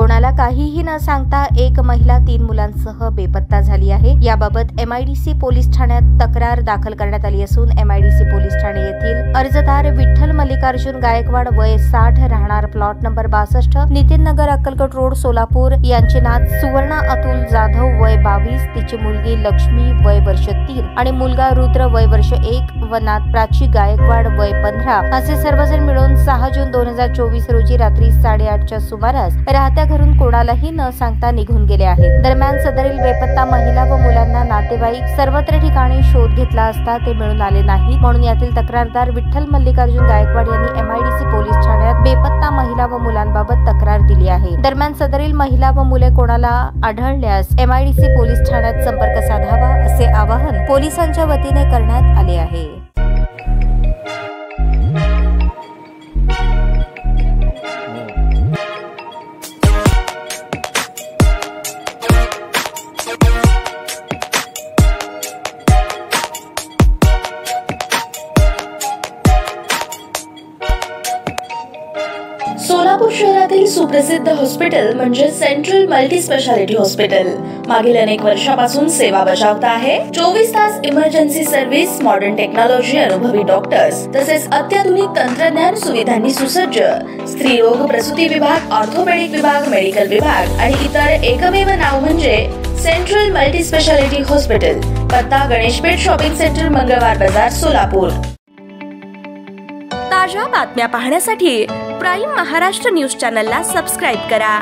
कोणाला काहीही न सांगता एक महिला 3 मुलांसह बेपत्ता झाली आहे। याबाबत MIDC पोलीस ठाण्यात तक्रार दाखल करण्यात आली असून MIDC पोलीस ठाणे येथील अर्जदार विठ्ठल मल्लिकार्जुन गायकवाड वय 60 राहणार प्लॉट नंबर 62 नितीन नगर अक्कलकोट रोड सोलापूर यांचे नात सुवर्णा अतुल जाधव वय 22 तिची मुलगी लक्ष्मी वय वर्ष 3 आणि मुलगा रुद्र वय वर्ष 1 व नात प्राची गायकवाड वय 15 असे सर्वजण मिळून 6 जून 2024 रोजी रात्री 8:30 च्या सुमारास राहत्या घरून कोणालाही न सांगता निघून गेले आहेत। दरम्यान सदरील बेपत्ता महिला व मुलांना नातेवाईक सर्वत्र ठिकाणी शोध घेतला असता ते मिळून आले नाही, म्हणून यातील तक्रारदार विठ्ठल मल्लिकार्जुन गायकवाड यांनी MIDC पोलीस ठाण्यात बेपत्ता महिला व मुलांबाबत तक्रार दिली आहे। दरम्यान सदरील महिला व मुले कोणाला आढळल्यास MIDC पोलीस ठाण्यात संपर्क साधावा असे आवाहन पोलिसांच्या वतीने करण्यात आले आहे। सोलापूर शहरातील सुप्रसिद्ध हॉस्पिटल म्हणजे सेंट्रल मल्टी स्पेशालिटी हॉस्पिटल मागील अनेक वर्षापासून सेवा बजावत आहे। 24 तास इमर्जन्सी सर्व्हिस, मॉडर्न टेक्नॉलॉजी, अनुभवी डॉक्टर्स तसेच अत्याधुनिक तंत्रज्ञान सुविधांनी सुसज्ज स्त्रीरोग प्रसूती विभाग, ऑर्थोपेडिक विभाग, मेडिकल विभाग आणि इतर एकमेव नाव म्हणजे सेंट्रल मल्टी स्पेशालिटी हॉस्पिटल। पत्ता गणेशपेठ शॉपिंग सेंटर, मंगळवार बाजार, सोलापूर। ताज्या बातम्या पाहण्यासाठी प्राईम महाराष्ट्र न्यूज चॅनलला सबस्क्राईब करा।